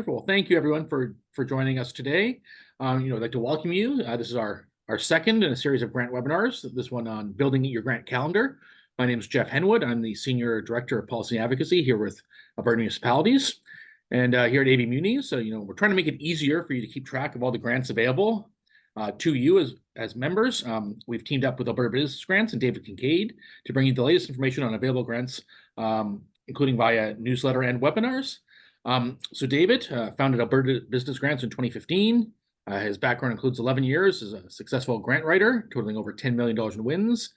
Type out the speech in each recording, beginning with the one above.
Wonderful. Thank you, everyone, for joining us today. I'd like to welcome you. This is our second in a series of grant webinars. This one on building your grant calendar. My name is Jeff Henwood. I'm the Senior Director of Policy Advocacy here with Alberta Municipalities, and here at ABmunis. So we're trying to make it easier for you to keep track of all the grants available to you as members. We've teamed up with Alberta Business Grants and David Kincade to bring you the latest information on available grants, including via newsletter and webinars. So David founded Alberta Business Grants in 2015. His background includes 11 years as a successful grant writer, totaling over $10 million in wins.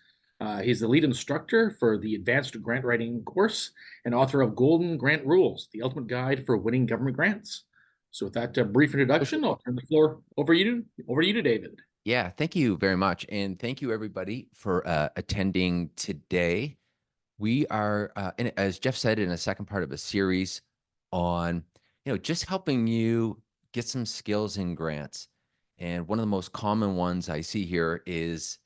He's the lead instructor for the Advanced Grant Writing course and author of Golden Grant Rules, the ultimate guide for winning government grants. So with that brief introduction, I'll turn the floor over to you, David. Yeah, thank you very much. And thank you, everybody, for attending today. We are, as Jeff said, in a second part of a series on, just helping you get some skills in grants. And one of the most common ones I see here is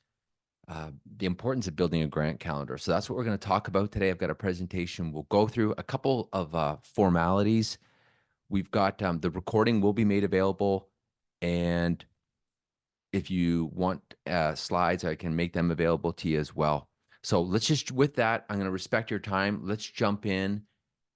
the importance of building a grant calendar. So that's what we're going to talk about today. I've got a presentation. We'll go through a couple of formalities. We've got the recording will be made available. And if you want slides, I can make them available to you as well. So let's just, with that, I'm going to respect your time. Let's jump in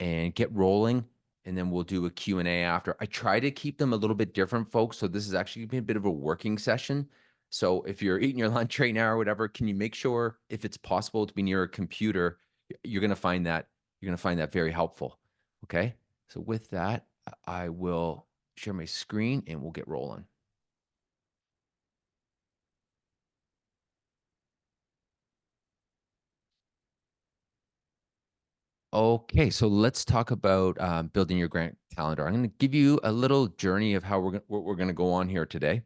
and get rolling, and then we'll do a Q&A after. I try to keep them a little bit different, folks. So this is actually a bit of a working session. So if you're eating your lunch right now or whatever, can you make sure, if it's possible, to be near a computer? You're going to find that very helpful. Okay. So with that, I will share my screen and we'll get rolling. Okay, so let's talk about building your grant calendar. I'm going to give you a little journey of how what we're going to go on here today.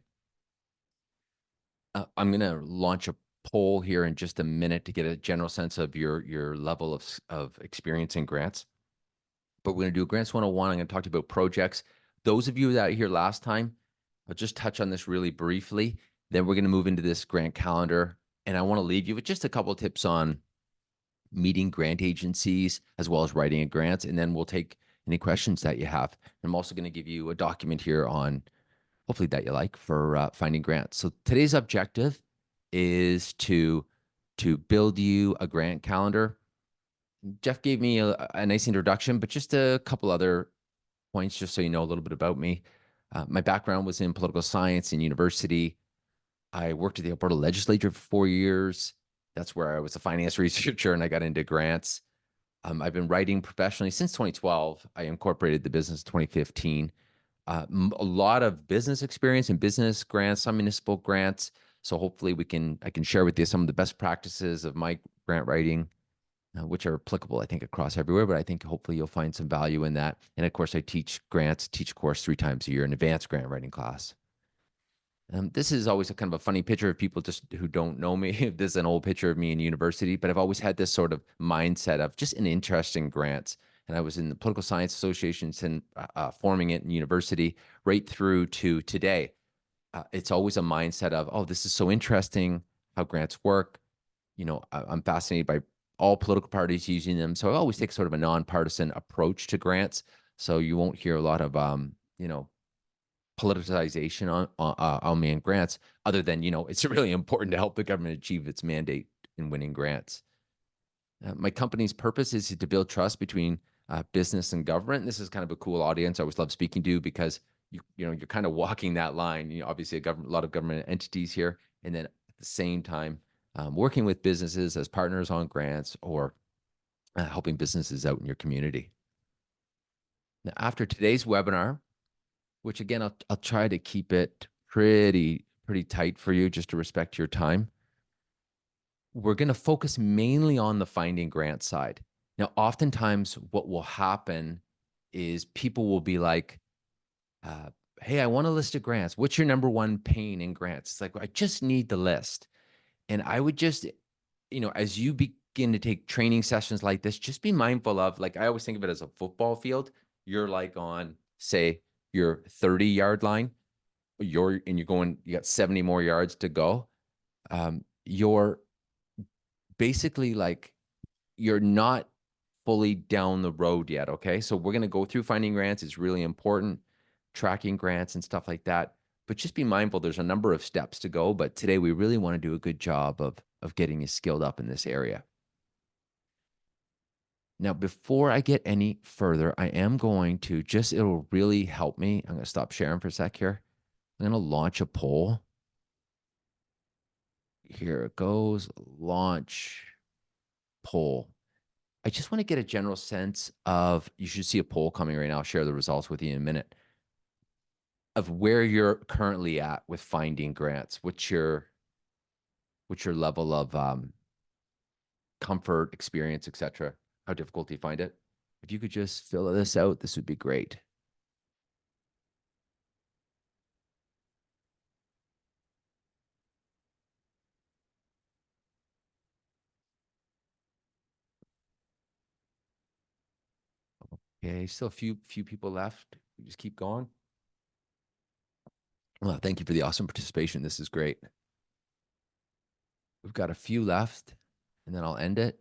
I'm going to launch a poll here in just a minute to get a general sense of your level of experience in grants. But we're going to do Grants 101. I'm going to talk to you about projects. Those of you that are here last time, I'll just touch on this really briefly. Then we're going to move into this grant calendar. And I want to leave you with just a couple of tips on meeting grant agencies as well as writing a grant, and then we'll take any questions that you have. I'm also going to give you a document here on, hopefully, that you like for finding grants. So today's objective is to build you a grant calendar. Jeff gave me a nice introduction, but just a couple other points just so you know a little bit about me. My background was in political science in university. I worked at the Alberta legislature for 4 years. That's where I was a finance researcher and I got into grants. I've been writing professionally since 2012. I incorporated the business in 2015. A lot of business experience in business grants, some municipal grants. So hopefully I can share with you some of the best practices of my grant writing, which are applicable, I think, across everywhere. But I think hopefully you'll find some value in that. And of course, I teach a course 3 times a year, an advanced grant writing class. This is always a kind of a funny picture of people just who don't know me. This is an old picture of me in university, but I've always had this sort of mindset of just an interest in grants. And I was in the Political Science Associations and forming it in university right through to today. It's always a mindset of, oh, this is so interesting how grants work. I'm fascinated by all political parties using them. So I always take sort of a nonpartisan approach to grants. So you won't hear a lot of, politicization on me and grants, other than, it's really important to help the government achieve its mandate in winning grants. My company's purpose is to build trust between business and government. And this is kind of a cool audience I always love speaking to because you're kind of walking that line. Obviously a lot of government entities here, and then at the same time working with businesses as partners on grants or helping businesses out in your community. Now, after today's webinar, which again, I'll try to keep it pretty tight for you just to respect your time. We're going to focus mainly on the finding grant side. Now, oftentimes what will happen is people will be like, hey, I want a list of grants. What's your number one pain in grants? It's like, I just need the list. And I would just, as you begin to take training sessions like this, just be mindful of, like, I always think of it as a football field. You're like on, say, your 30-yard line, you got 70 more yards to go. You're basically like, you're not fully down the road yet. Okay. So we're going to go through finding grants. It's really important. tracking grants and stuff like that. But just be mindful, there's a number of steps to go. But today we really want to do a good job of getting you skilled up in this area. Now, before I get any further, I am going to just, it'll really help me. I'm going to stop sharing for a sec here. I'm going to launch a poll. Here it goes, launch poll. I just want to get a general sense of, you should see a poll coming right now. I'll share the results with you in a minute, of where you're currently at with finding grants. What's your level of comfort, experience, etc. How difficult do you find it? If you could just fill this out, this would be great. Okay, still a few people left. We just keep going. Well, thank you for the awesome participation. This is great. We've got a few left, and then I'll end it.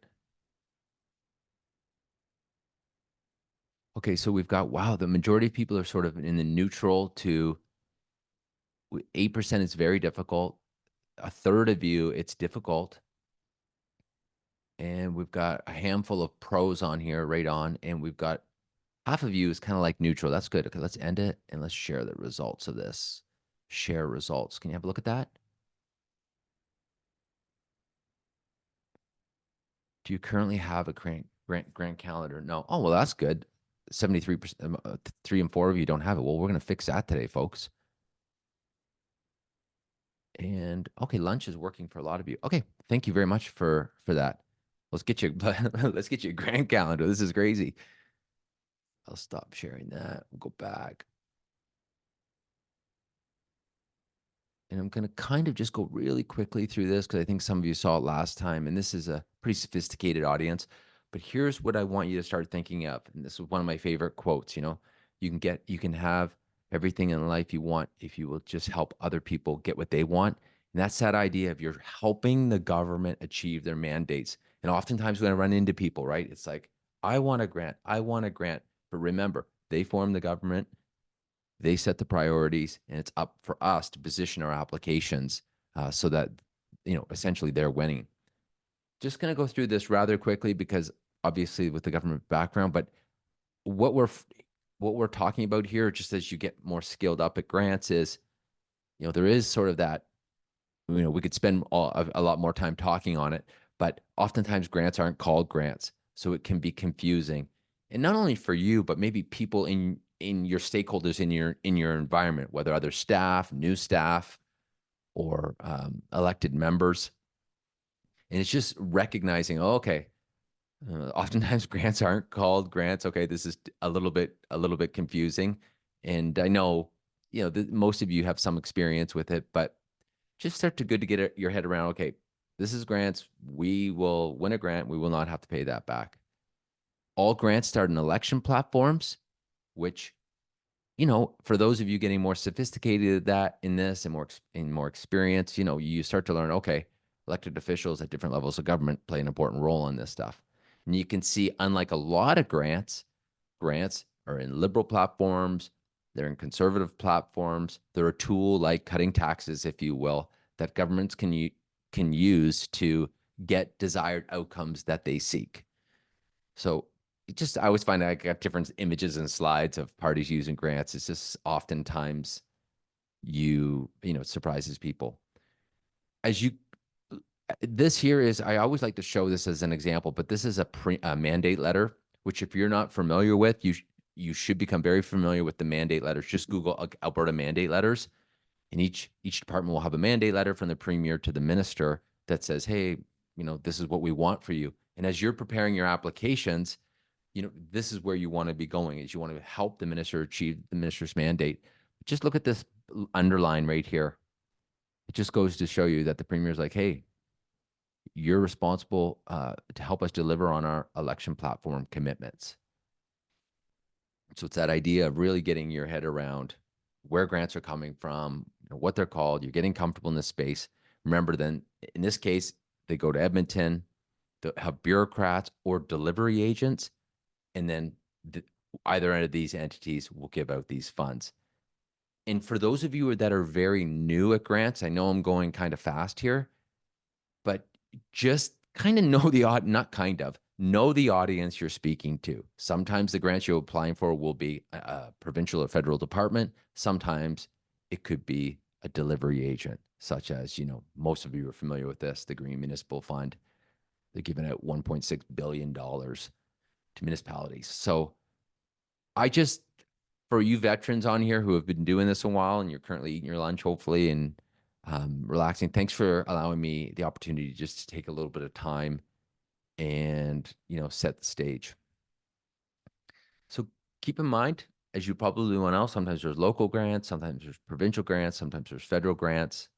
Okay, so we've got, wow, the majority of people are sort of in the neutral to 8% is very difficult. A third of you, it's difficult. And we've got a handful of pros on here, right on. And we've got half of you is kind of like neutral. That's good. Okay, let's end it and let's share the results of this. Share results. Can you have a look at that? Do you currently have a grant calendar? No. Oh, well, that's good. 73%, 3 and 4 of you don't have it. Well, we're going to fix that today, folks. And okay, lunch is working for a lot of you. Okay, thank you very much for that. Let's get you let's get you a grant calendar. This is crazy. I'll stop sharing that. We'll go back. And I'm going to kind of just go really quickly through this because I think some of you saw it last time. And this is a pretty sophisticated audience. But here's what I want you to start thinking of. And this is one of my favorite quotes. You know, you can have everything in life you want if you will just help other people get what they want. And that's that idea of you're helping the government achieve their mandates. And oftentimes when I run into people, right, it's like, I want a grant. I want a grant. But remember, they form the government. They set the priorities, and it's up for us to position our applications so that, essentially they're winning. Just going to go through this rather quickly because obviously with the government background, but what we're talking about here, just as you get more skilled up at grants, is, there is sort of that, we could spend a lot more time talking on it, but oftentimes grants aren't called grants, so it can be confusing, and not only for you, but maybe people in your stakeholders in your environment, whether other staff, new staff, or elected members. And it's just recognizing, oh, okay, oftentimes grants aren't called grants. Okay, this is a little bit confusing, and I know most of you have some experience with it, but just start to good to get your head around. Okay, this is grants. We will win a grant. We will not have to pay that back. All grants start in election platforms, which, for those of you getting more sophisticated at that in this and more experience, you start to learn, okay, elected officials at different levels of government play an important role in this stuff. And you can see, unlike a lot of grants are in liberal platforms, they're in conservative platforms. They're a tool like cutting taxes, if you will, that governments can use to get desired outcomes that they seek. So I always find I got different images and slides of parties using grants. It's just oftentimes it surprises people. This here is, I always like to show this as an example, but this is a mandate letter, which if you're not familiar with, you should become very familiar with the mandate letters. Just Google Alberta mandate letters, and each department will have a mandate letter from the premier to the minister that says, hey, this is what we want for you. And as you're preparing your applications, this is where you want to be going, is you want to help the minister achieve the minister's mandate. Just look at this underline right here. It just goes to show you that the premier is like, hey, you're responsible to help us deliver on our election platform commitments. So it's that idea of really getting your head around where grants are coming from, what they're called. You're getting comfortable in this space. Remember, then in this case, they go to Edmonton, they have bureaucrats or delivery agents, and then either end of these entities will give out these funds. And for those of you that are very new at grants, I know I'm going kind of fast here, but just kind of know the not kind of know the audience you're speaking to. Sometimes the grants you're applying for will be a provincial or federal department. Sometimes it could be a delivery agent, such as, most of you are familiar with this, the Green Municipal Fund. They're giving out $1.6 billion to municipalities. So I just, for you veterans on here who have been doing this a while and you're currently eating your lunch, hopefully, and relaxing, thanks for allowing me the opportunity just to take a little bit of time and, set the stage. So keep in mind, as you probably want to know, sometimes there's local grants, sometimes there's provincial grants, sometimes there's federal grants.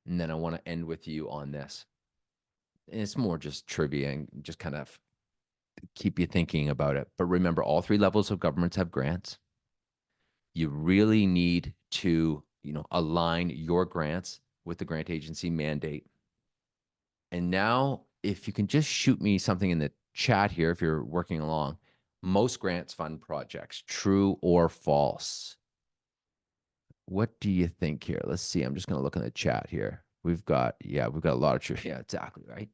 And then I want to end with you on this. And it's more just trivia and just kind of keep you thinking about it. But remember, all three levels of governments have grants. You really need to, align your grants with the grant agency mandate. And now, if you can just shoot me something in the chat here, if you're working along, most grants fund projects, true or false? What do you think here? Let's see. I'm just going to look in the chat here. We've got a lot of true. Yeah, exactly right.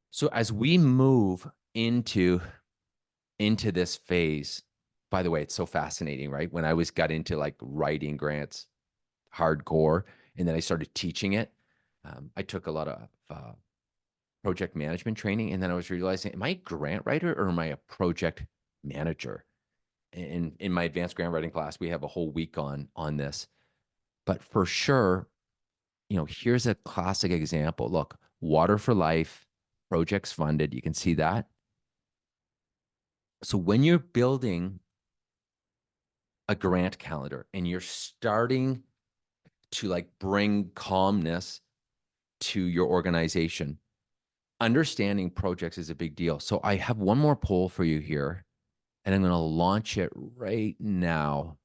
So as we move into this phase, by the way, it's so fascinating, right? When I got into like writing grants hardcore, and then I started teaching it, I took a lot of project management training, and then I was realizing, am I a grant writer or am I a project manager? In my advanced grant writing class, we have a whole week on this. But for sure, here's a classic example. Look, Water for Life, projects funded. You can see that. So when you're building a grant calendar and you're starting to like bring calmness to your organization, understanding projects is a big deal. So I have one more poll for you here, and I'm going to launch it right now.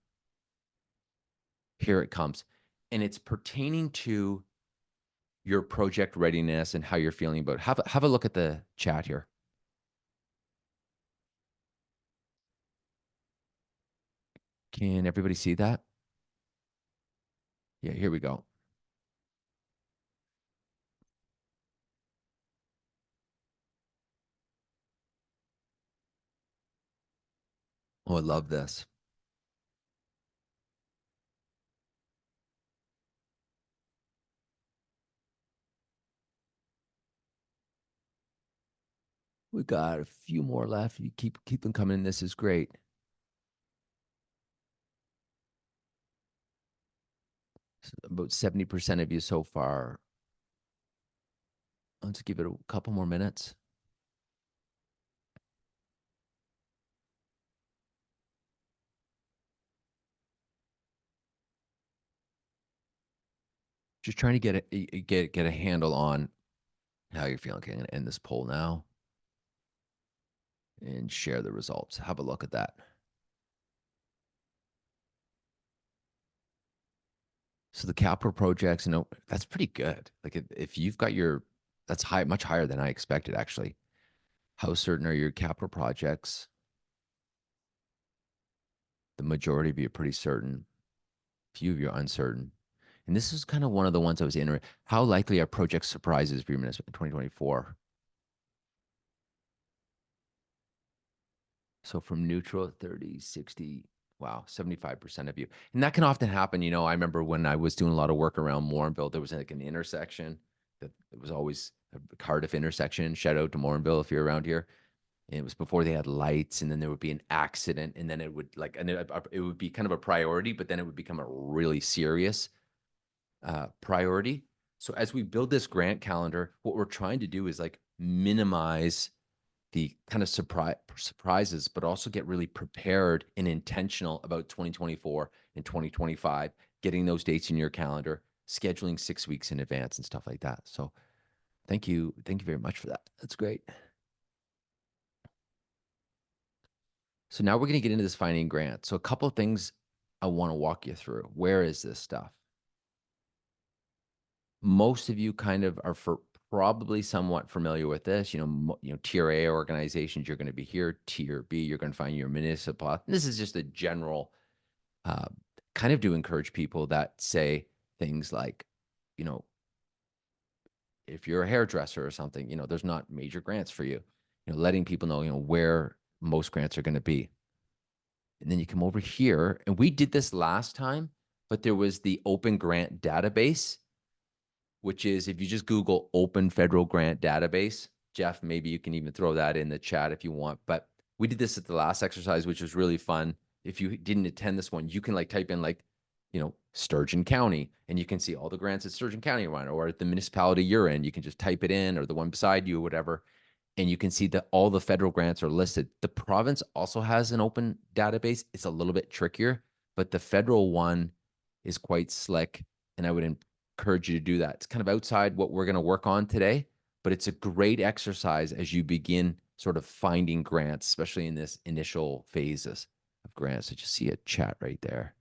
Here it comes. And it's pertaining to your project readiness and how you're feeling about it. Have a look at the chat here. Can everybody see that? Yeah, here we go. Oh, I love this. We got a few more left. You keep them coming. This is great. So about 70% of you so far. Let's give it a couple more minutes. Just trying to get a handle on how you're feeling. Okay, I'm going to end this poll now and share the results. Have a look at that. So the capital projects, that's pretty good. Like if you've got that's much higher than I expected, actually. How certain are your capital projects? The majority of you are pretty certain. Few of you are uncertain. And this is kind of one of the ones I was in. How likely are project surprises for your municipality in 2024? So from neutral, 30, 60, wow, 75% of you. And that can often happen. I remember when I was doing a lot of work around Morinville, there was like an intersection that it was always a Cardiff intersection. Shout out to Morinville if you're around here. And it was before they had lights, and then there would be an accident, and then it would it would be kind of a priority, but then it would become a really serious priority. So as we build this grant calendar, what we're trying to do is like minimize the kind of surprises, but also get really prepared and intentional about 2024 and 2025, getting those dates in your calendar, scheduling 6 weeks in advance and stuff like that. So thank you very much for that. That's great. So now we're going to get into this finding grant. So a couple of things I want to walk you through. Where is this stuff? Most of you kind of are probably somewhat familiar with this. Tier A organizations, you're going to be here. Tier B, you're going to find your municipal. This is just a general uh, kind of to encourage people that say things like, you know, if you're a hairdresser or something, there's not major grants for you. Letting people know, where most grants are going to be. And then you come over here, and we did this last time, but there was the Open Grant Database, which is if you just Google Open Federal Grant Database. Jeff, maybe you can even throw that in the chat if you want. But we did this at the last exercise, which was really fun. If you didn't attend this one, you can type in Sturgeon County, and you can see all the grants that Sturgeon County run, or at the municipality you're in. You can just type it in, or the one beside you, or whatever. And you can see that all the federal grants are listed. The province also has an open database. It's a little bit trickier, but the federal one is quite slick, and I would encourage you to do that. It's kind of outside what we're going to work on today, but it's a great exercise as you begin sort of finding grants, especially in this initial phases of grants. So just see a chat right there.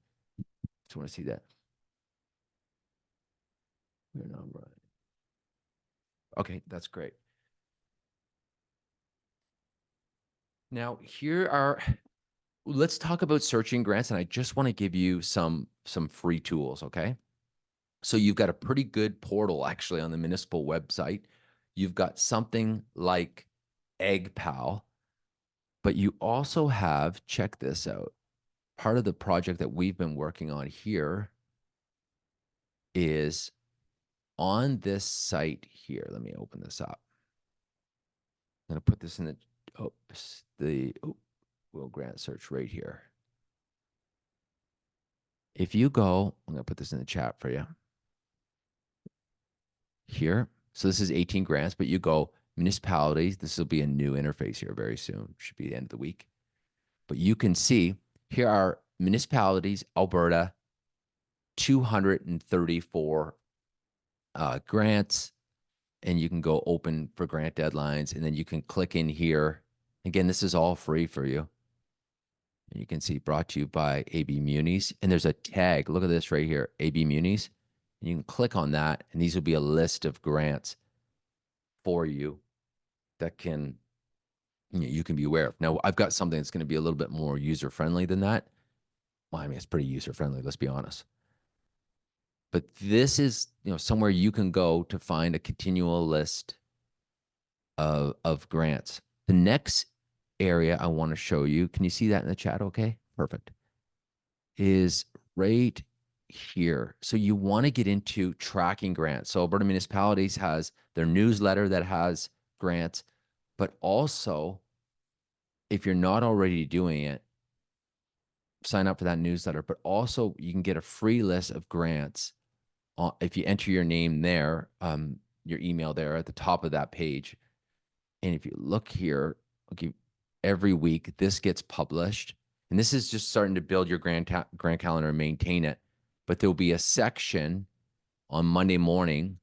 Just want to see that. You're not right. Okay, that's great. Now let's talk about searching grants, and I just want to give you some free tools, okay? So you've got a pretty good portal actually on the municipal website. You've got something like AgPal, but you also have, check this out, part of the project that we've been working on here is on this site here. Let me open this up. I'm going to put this in the Will Grant search right here. If you go, I'm going to put this in the chat for you here. So this is 18 grants, but you go municipalities. This will be a new interface here very soon. Should be the end of the week. But you can see here are municipalities, Alberta, 234 grants, and you can go open for grant deadlines, and then you can click in here. Again, this is all free for you. And you can see brought to you by ABmunis, and there's a tag. Look at this right here, ABmunis. And you can click on that, and these will be a list of grants for you that you can be aware of. Now, I've got something that's going to be a little bit more user-friendly than that. Well, I mean, it's pretty user-friendly, let's be honest. But this is, somewhere you can go to find a continual list of grants. The next area I want to show you, can you see that in the chat? Okay, perfect. Is right here. So you want to get into tracking grants. So Alberta Municipalities has their newsletter that has grants, but also if you're not already doing it, sign up for that newsletter. But also you can get a free list of grants if you enter your name there, your email there at the top of that page. And if you look here, okay, every week this gets published, and this is just starting to build your grant calendar and maintain it. But there'll be a section on Monday morning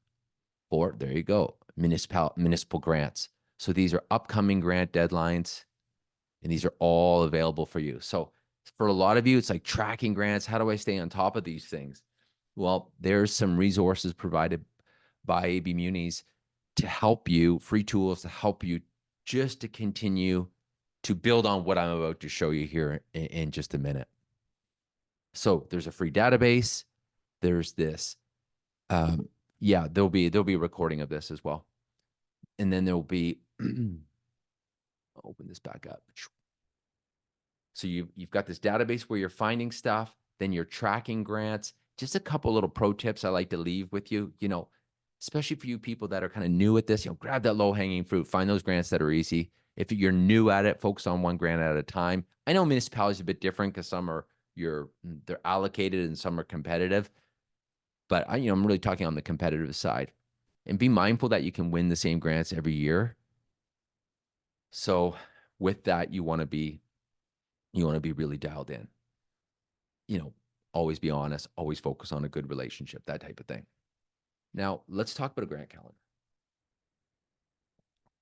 for, there you go, municipal grants. So these are upcoming grant deadlines, and these are all available for you. So for a lot of you, it's like tracking grants. How do I stay on top of these things? Well, there's some resources provided by ABmunis to help you, free tools to help you just to continue to build on what I'm about to show you here in just a minute. So there's a free database. There's this. Yeah, there'll be a recording of this as well. And then there'll be, I'll open this back up. So you've got this database where you're finding stuff, then you're tracking grants. Just a couple little pro tips I like to leave with you, especially for you people that are kind of new at this, grab that low hanging fruit, find those grants that are easy. If you're new at it, focus on one grant at a time. I know municipalities are a bit different because some are they're allocated and some are competitive, but I'm really talking on the competitive side. And be mindful that you can win the same grants every year. So with that, you want to be really dialed in. Always be honest, always focus on a good relationship, that type of thing. Now, let's talk about a grant calendar.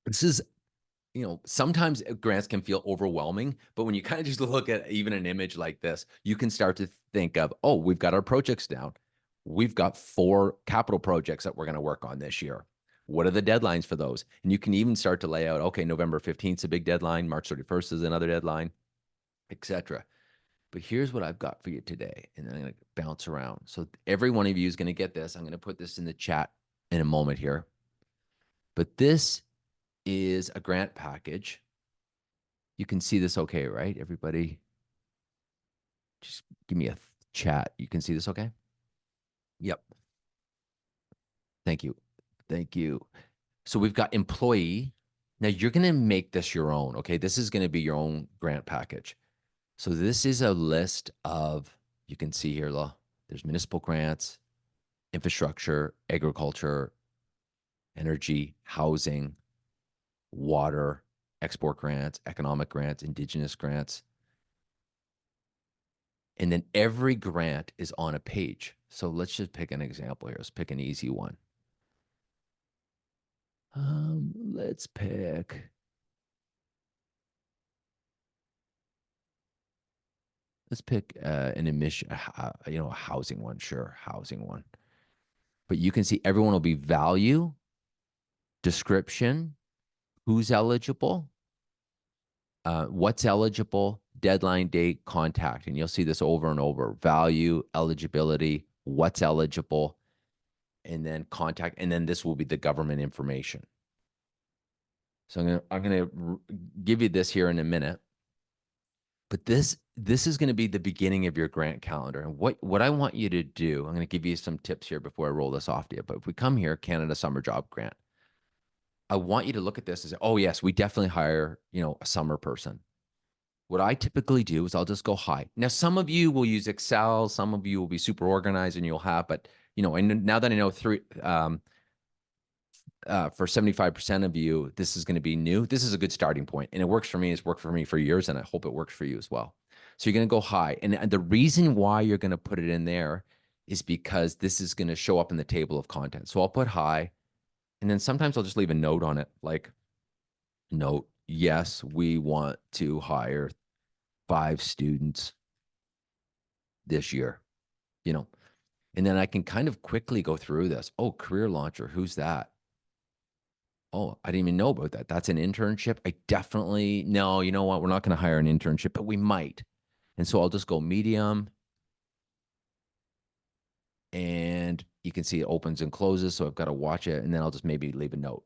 This is, sometimes grants can feel overwhelming, but when you kind of just look at even an image like this, you can start to think of, oh, we've got our projects down. We've got 4 capital projects that we're going to work on this year. What are the deadlines for those? And you can even start to lay out, okay, November 15th is a big deadline, March 31st is another deadline, etc. But here's what I've got for you today. And then I'm going to bounce around. So every one of you is going to get this. I'm going to put this in the chat in a moment here. But this is a grant package. You can see this okay, right? Everybody, just give me a chat. You can see this okay? Yep. Thank you. Thank you. So we've got employee. Now you're going to make this your own, okay? This is going to be your own grant package. So this is a list of, you can see here, there's municipal grants, infrastructure, agriculture, energy, housing, water, export grants, economic grants, indigenous grants. And then every grant is on a page. So let's just pick an example here. Let's pick an easy one. Let's pick, an emission, a housing one. Sure, housing one. But you can see everyone will be value, description, who's eligible, what's eligible, deadline date, contact. And you'll see this over and over. Value, eligibility, what's eligible, and then contact. And then this will be the government information. So I'm gonna give you this here in a minute. But this is going to be the beginning of your grant calendar. And what I want you to do, I'm going to give you some tips here before I roll this off to you. But if we come here, Canada Summer Job Grant, I want you to look at this and say, oh yes, we definitely hire, a summer person. What I typically do is I'll just go high. Now, some of you will use Excel, some of you will be super organized and you'll have, but and now that I know for 75% of you, this is going to be new. This is a good starting point, and it works for me. It's worked for me for years, and I hope it works for you as well. So you're going to go high, and the reason why you're going to put it in there is because this is going to show up in the table of contents. So I'll put high, and then sometimes I'll just leave a note on it, like, note, yes, we want to hire 5 students this year, and then I can kind of quickly go through this. Oh, career launcher, who's that? Oh, I didn't even know about that. That's an internship. No, you know what? We're not going to hire an internship, but we might. And so I'll just go medium. And you can see it opens and closes. So I've got to watch it. And then I'll just maybe leave a note.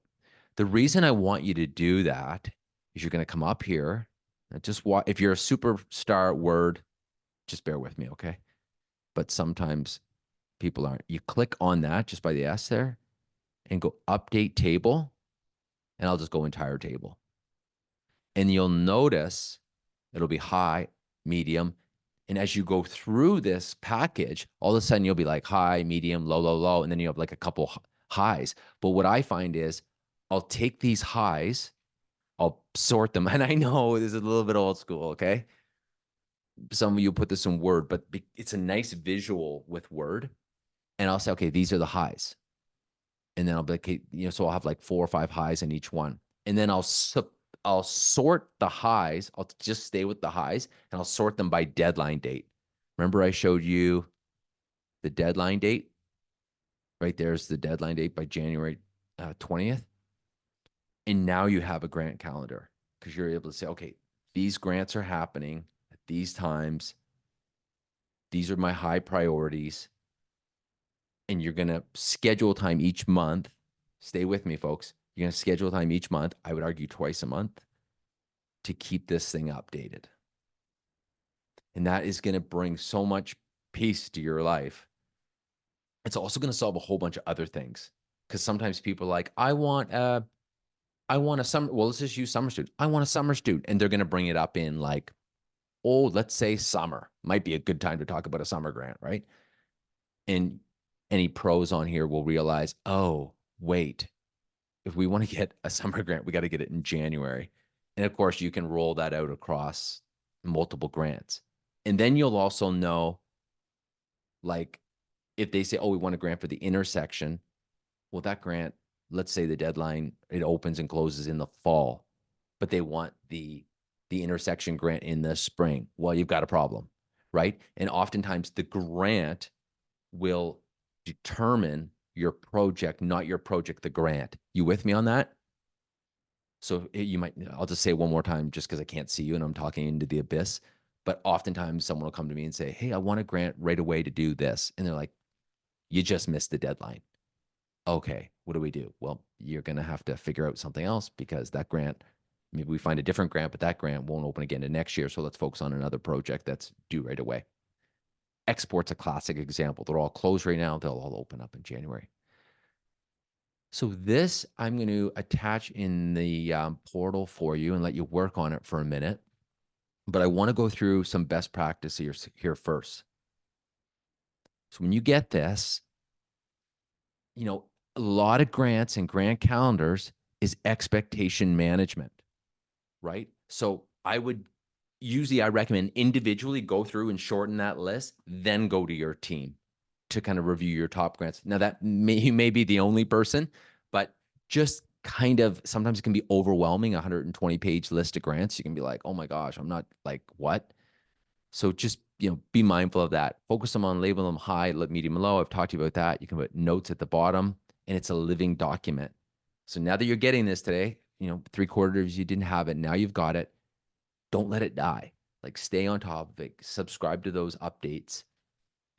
The reason I want you to do that is you're going to come up here. And just watch. If you're a superstar Word, just bear with me, okay? But sometimes people aren't. You click on that just by the S there and go update table. And I'll just go entire table. And you'll notice it'll be high, medium. And as you go through this package, all of a sudden you'll be like high, medium, low, low, low. And then you have like a couple highs. But what I find is I'll take these highs, I'll sort them. And I know this is a little bit old school, okay? Some of you put this in Word, but it's a nice visual with Word. And I'll say, okay, these are the highs. And then I'll be like, okay, so I'll have like 4 or 5 highs in each one. And then I'll sort the highs. I'll just stay with the highs and I'll sort them by deadline date. Remember I showed you the deadline date? Right there's the deadline date by January 20th. And now you have a grant calendar because you're able to say, okay, these grants are happening at these times. These are my high priorities. And you're going to schedule time each month. Stay with me, folks. You're going to schedule time each month. I would argue twice a month to keep this thing updated. And that is going to bring so much peace to your life. It's also going to solve a whole bunch of other things. Because sometimes people are like, I want a summer, well, let's just use summer student. I want a summer student. And they're going to bring it up in like, oh, let's say summer. Might be a good time to talk about a summer grant, right? And any pros on here will realize, oh, wait, if we want to get a summer grant, we got to get it in January. And of course, you can roll that out across multiple grants. And then you'll also know, like, if they say, oh, we want a grant for the intersection, well, that grant, let's say the deadline, it opens and closes in the fall, but they want the intersection grant in the spring. Well, you've got a problem, right? And oftentimes the grant will determine your project, not your project, the grant. You with me on that? So you might, I'll just say it one more time just because I can't see you and I'm talking into the abyss. But oftentimes someone will come to me and say, hey, I want a grant right away to do this. And they're like, you just missed the deadline. Okay, what do we do? Well, you're going to have to figure out something else because that grant, maybe we find a different grant, but that grant won't open again to next year. So let's focus on another project that's due right away. Export's a classic example. They're all closed right now. They'll all open up in January. So this I'm going to attach in the portal for you and let you work on it for a minute. But I want to go through some best practices here first. So when you get this, you know, a lot of grants and grant calendars is expectation management, right? So I recommend individually go through and shorten that list, then go to your team to kind of review your top grants. Now you may be the only person, but just kind of sometimes it can be overwhelming. 120-page list of grants. You can be like, oh my gosh, I'm not like, what? So just, be mindful of that. Focus them on, label them high, medium, and low. I've talked to you about that. You can put notes at the bottom and it's a living document. So now that you're getting this today, 3/4 you didn't have it. Now you've got it. Don't let it die. Like stay on top of it, subscribe to those updates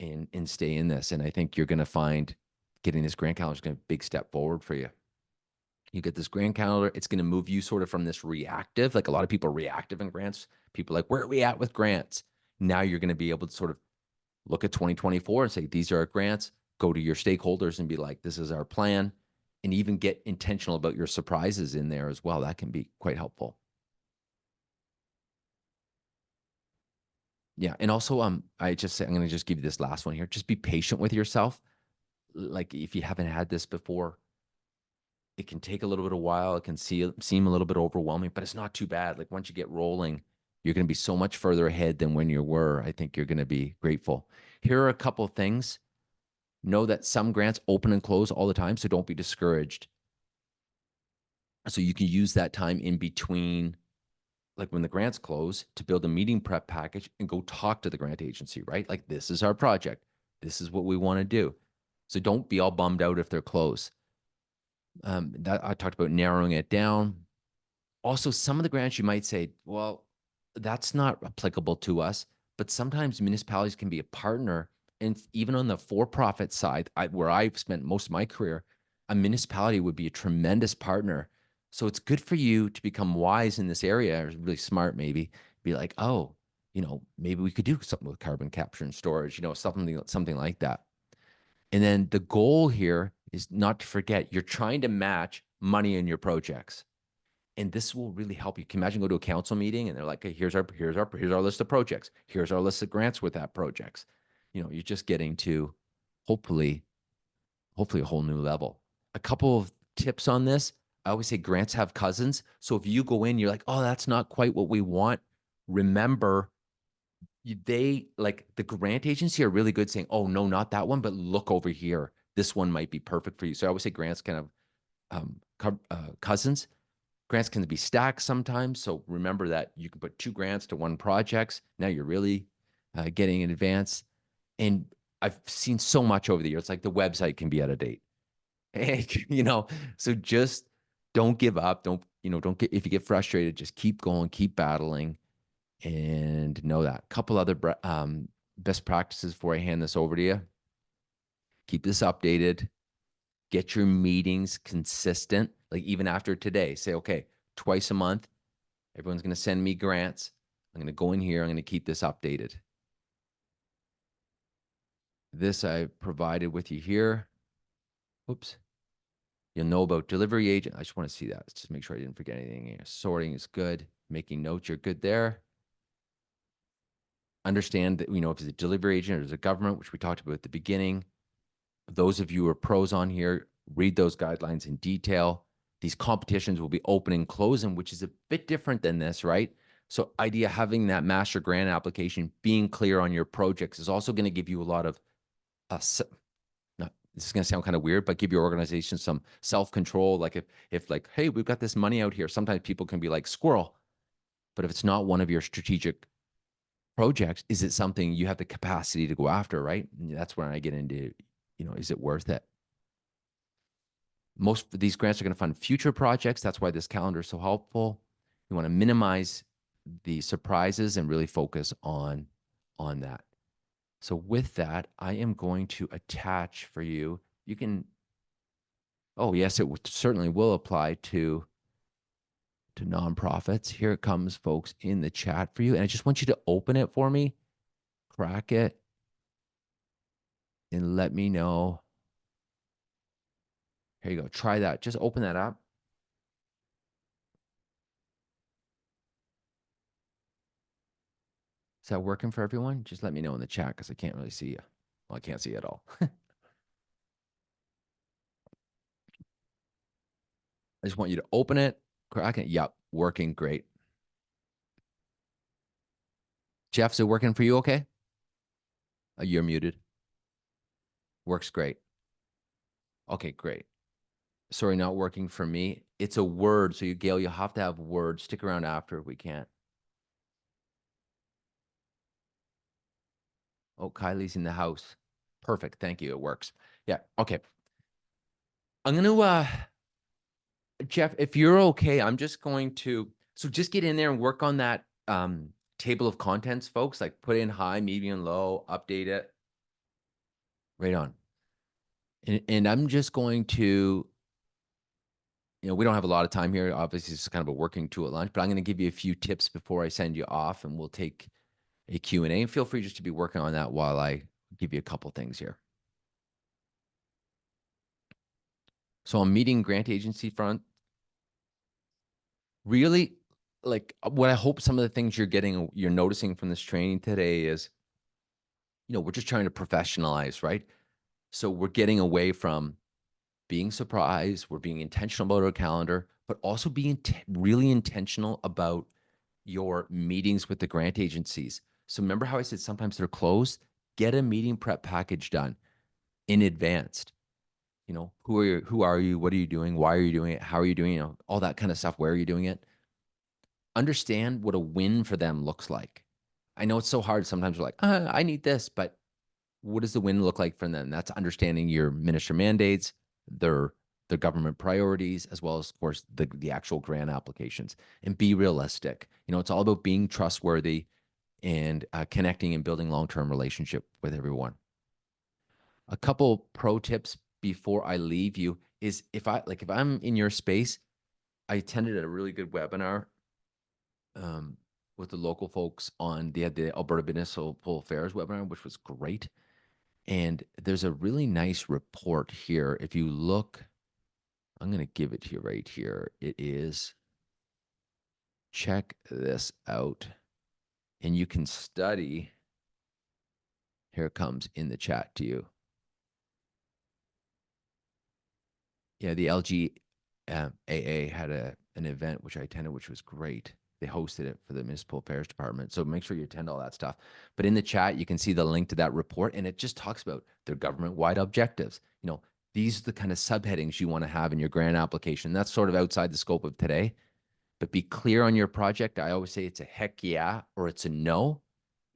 and stay in this. And I think you're going to find getting this grant calendar is going to be a big step forward for you. You get this grant calendar, it's going to move you sort of from this reactive, like a lot of people are reactive in grants. People are like, where are we at with grants? Now you're going to be able to sort of look at 2024 and say, these are our grants, go to your stakeholders and be like, this is our plan, and even get intentional about your surprises in there as well. That can be quite helpful. Yeah. And also, I'm going to just give you this last one here. Just be patient with yourself. Like if you haven't had this before, it can take a little bit of while. It can seem a little bit overwhelming, but it's not too bad. Like once you get rolling, you're going to be so much further ahead than when you were. I think you're going to be grateful. Here are a couple of things. Know that some grants open and close all the time, so don't be discouraged. So you can use that time in between, like when the grants close, to build a meeting prep package and go talk to the grant agency, right? Like, this is our project. This is what we want to do. So don't be all bummed out if they're closed. That I talked about narrowing it down. Also, some of the grants you might say, well, that's not applicable to us, but sometimes municipalities can be a partner. And even on the for-profit side, where I've spent most of my career, a municipality would be a tremendous partner. So it's good for you to become wise in this area, or really smart maybe, be like, oh, maybe we could do something with carbon capture and storage, something like that. And then the goal here is not to forget, you're trying to match money in your projects. And this will really help you. Can you imagine go to a council meeting and they're like, hey, here's our list of projects. Here's our list of grants with that projects. You're just getting to hopefully a whole new level. A couple of tips on this. I always say grants have cousins. So if you go in, you're like, oh, that's not quite what we want. Remember, they like the grant agency are really good saying, oh, no, not that one, but look over here. This one might be perfect for you. So I always say grants kind of cousins. Grants can be stacked sometimes. So remember that you can put 2 grants to 1 project. Now you're really getting in advance. And I've seen so much over the years, like the website can be out of date. So just don't give up. If you get frustrated, just keep going, keep battling, and know that. A couple other best practices before I hand this over to you. Keep this updated. Get your meetings consistent. Like even after today, say, okay, twice a month, everyone's going to send me grants. I'm going to go in here. I'm going to keep this updated. This I provided with you here. Oops. You'll know about delivery agent. I just want to see that. Let's just make sure I didn't forget anything here. Sorting is good. Making notes, you're good there. Understand that, if it's a delivery agent or it's a government, which we talked about at the beginning. Those of you who are pros on here, read those guidelines in detail. These competitions will be open and closing, which is a bit different than this, right? So idea having that master grant application, being clear on your projects is also going to give you a lot of, this is going to sound kind of weird, but give your organization some self-control. Like if like, hey, we've got this money out here. Sometimes people can be like squirrel, but if it's not one of your strategic projects, is it something you have the capacity to go after, right? And that's where I get into, is it worth it? Most of these grants are going to fund future projects. That's why this calendar is so helpful. You want to minimize the surprises and really focus on that. So with that, I am going to attach for you. You can, oh yes, it certainly will apply to nonprofits. Here it comes, folks, in the chat for you. And I just want you to open it for me, crack it, and let me know. Here you go. Try that. Just open that up. Is that working for everyone? Just let me know in the chat because I can't really see you. Well, I can't see you at all. I just want you to open it, crack it. Yep, working great. Jeff, is it working for you okay? You're muted. Works great. Okay, great. Sorry, not working for me. It's a Word. So, Gail, you have to have Word. Stick around after if we can't. Oh, Kylie's in the house. Perfect. Thank you. It works. Yeah. Okay. I'm going to, Jeff, if you're okay, I'm just going to, so just get in there and work on that table of contents, folks, like put in high, medium, low, update it. Right on. And I'm just going to, we don't have a lot of time here. Obviously, it's kind of a working tool at lunch, but I'm going to give you a few tips before I send you off, and we'll take a Q&A. And feel free just to be working on that while I give you a couple things here. So on meeting grant agency front, really, like what I hope some of the things you're noticing from this training today is, we're just trying to professionalize, right? So we're getting away from being surprised. We're being intentional about our calendar, but also being really intentional about your meetings with the grant agencies. So remember how I said sometimes they're closed? Get a meeting prep package done in advance. Who are you? What are you doing? Why are you doing it? How are you doing? All that kind of stuff. Where are you doing it? Understand what a win for them looks like. I know it's so hard. Sometimes we're like, I need this, but what does the win look like for them? That's understanding your minister mandates, their government priorities, as well as, of course, the actual grant applications, and be realistic. It's all about being trustworthy and connecting and building long-term relationship with everyone. A couple pro tips before I leave you is if I'm in your space, I attended a really good webinar with the local folks they had the Alberta Municipal Affairs webinar, which was great. And there's a really nice report here. If you look, I'm going to give it to you right here. It is, check this out. And you can study. Here it comes in the chat to you. Yeah, the LGAA had an event which I attended, which was great. They hosted it for the Municipal Affairs Department. So make sure you attend all that stuff. But in the chat, you can see the link to that report, and it just talks about their government-wide objectives. These are the kind of subheadings you want to have in your grant application. That's sort of outside the scope of today, but be clear on your project. I always say it's a heck yeah or it's a no.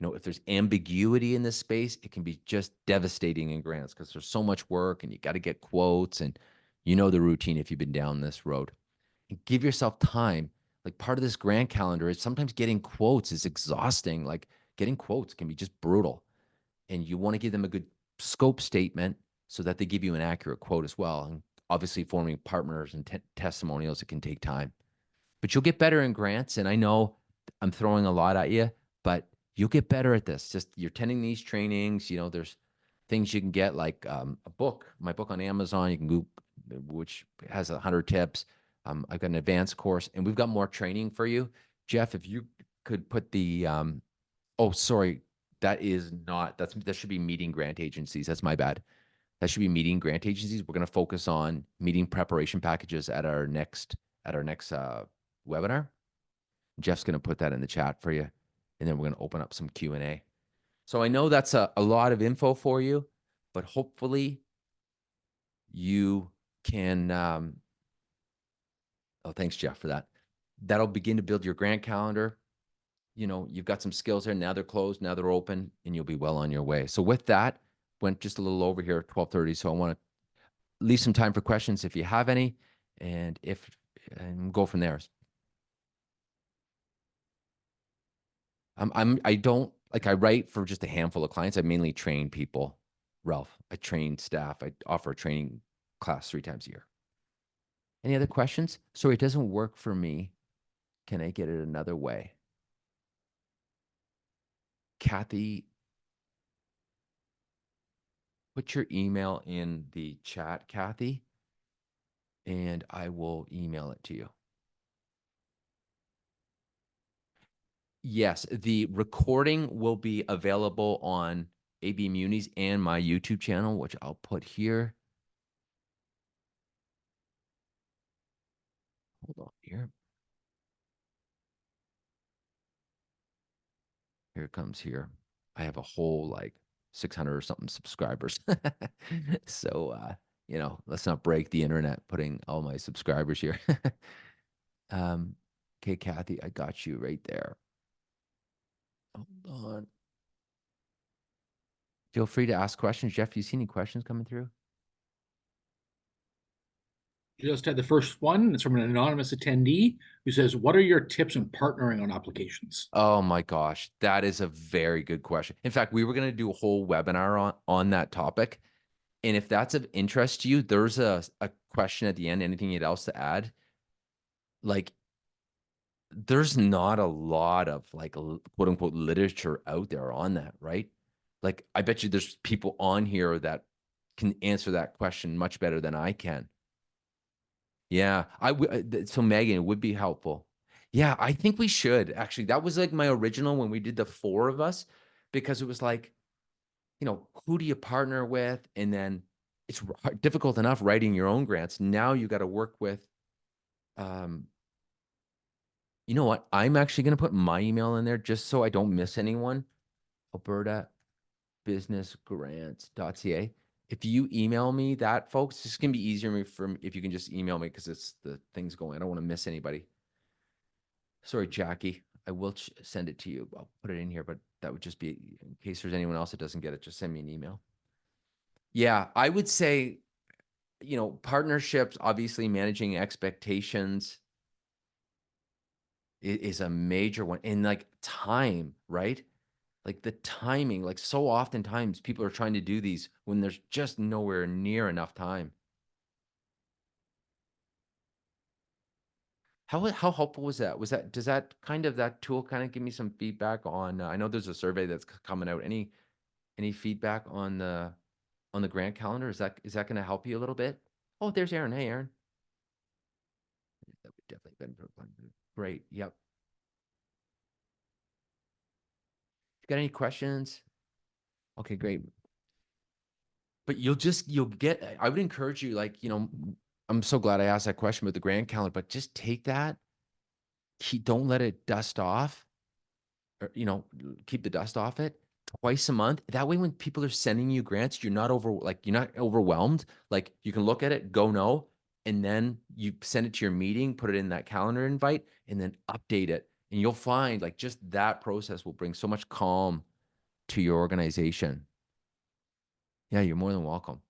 If there's ambiguity in this space, it can be just devastating in grants because there's so much work and you got to get quotes, and the routine if you've been down this road. And give yourself time. Like part of this grant calendar is sometimes getting quotes is exhausting. Like getting quotes can be just brutal. And you want to give them a good scope statement so that they give you an accurate quote as well. And obviously forming partners and testimonials, it can take time. But you'll get better in grants. And I know I'm throwing a lot at you, but you'll get better at this. Just you're attending these trainings. There's things you can get like my book on Amazon. You can go, which has 100 tips. I've got an advanced course, and we've got more training for you. Jeff, if you could put the oh, sorry, that should be meeting grant agencies. That's my bad. That should be meeting grant agencies. We're going to focus on meeting preparation packages at our next webinar. Jeff's going to put that in the chat for you, and then we're going to open up some Q&A. So I know that's a lot of info for you, but hopefully you can. Oh, thanks, Jeff, for that. That'll begin to build your grant calendar. You've got some skills there. Now they're closed. Now they're open, and you'll be well on your way. So with that, went just a little over here at 12:30. So I want to leave some time for questions if you have any, and go from there. I don't like, I write for just a handful of clients. I mainly train people, Ralph. I train staff. I offer a training class 3 times a year. Any other questions? Sorry, it doesn't work for me. Can I get it another way? Kathy, put your email in the chat, Kathy, and I will email it to you. Yes, the recording will be available on ABmunis and my YouTube channel, which I'll put here. Hold on here. Here it comes here. I have a whole like 600 or something subscribers. So, you know, let's not break the internet putting all my subscribers here. Okay, Kathy, I got you right there. Hold on. Feel free to ask questions. Jeff, you see any questions coming through? Just had the first one. It's from an anonymous attendee who says, "What are your tips on partnering on applications?" Oh my gosh, that is a very good question. In fact, we were going to do a whole webinar on that topic. And if that's of interest to you, there's a question at the end. Anything else to add? Like, there's not a lot of like quote unquote literature out there on that, right? Like, I bet you there's people on here that can answer that question much better than I can. Yeah, so Megan, it would be helpful. Yeah, I think we should actually. That was like my original when we did the 4 of us, because it was like, you know, who do you partner with? And then it's difficult enough writing your own grants. Now you got to work with, you know what? I'm actually going to put my email in there just so I don't miss anyone. Alberta Business Grants.ca. If you email me that, folks, it's going to be easier for me if you can just email me, because it's the things going. I don't want to miss anybody. Sorry, Jackie. I will send it to you. I'll put it in here, but that would just be in case there's anyone else that doesn't get it. Just send me an email. Yeah, I would say, you know, partnerships, obviously managing expectations is a major one. And like time, right? Like the timing, like so oftentimes people are trying to do these when there's just nowhere near enough time. How helpful was that? Does that kind of, that tool kind of give me some feedback on, I know there's a survey that's coming out. Any feedback on the grant calendar? Is that going to help you a little bit? Oh, there's Aaron. Hey, Aaron. That would definitely been great. Yep. You got any questions? Okay, great. But you'll get, I would encourage you, like, you know, I'm so glad I asked that question about the grant calendar, but just take that, don't let it dust off, or, you know, keep the dust off it twice a month. That way, when people are sending you grants, you're not overwhelmed. Like, you can look at it, go no, and then you send it to your meeting, put it in that calendar invite, and then update it. And you'll find like just that process will bring so much calm to your organization. Yeah, you're more than welcome.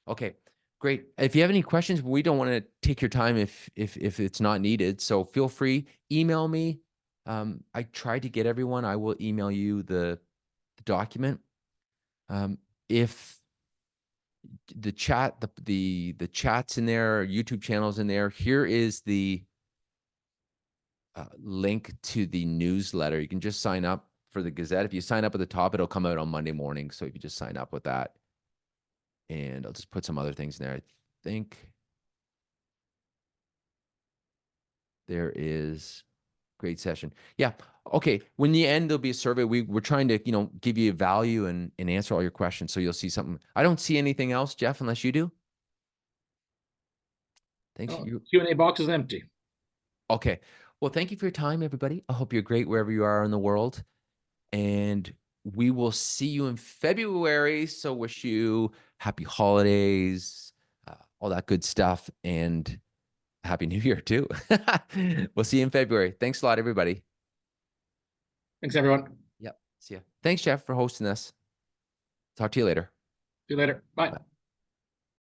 Okay, great. If you have any questions, we don't want to take your time if it's not needed. So feel free, email me. I tried to get everyone. I will email you the document. If the chat, the chat's in there, YouTube channel's in there. Here is the link to the newsletter. You can just sign up for the Gazette. If you sign up at the top, it'll come out on Monday morning. So if you just sign up with that, and I'll just put some other things in there. I think there is great session. Yeah. Okay. When you end, there'll be a survey. We're trying to, you know, give you value and answer all your questions. So you'll see something. I don't see anything else, Jeff, unless you do. Thanks. Q&A box is empty. Okay. Well, thank you for your time, everybody. I hope you're great wherever you are in the world. And we will see you in February. So wish you happy holidays, all that good stuff. And Happy New Year too. We'll see you in February. Thanks a lot, everybody. Thanks, everyone. Yep. See ya. Thanks, Jeff, for hosting this. Talk to you later. See you later. Bye. Bye.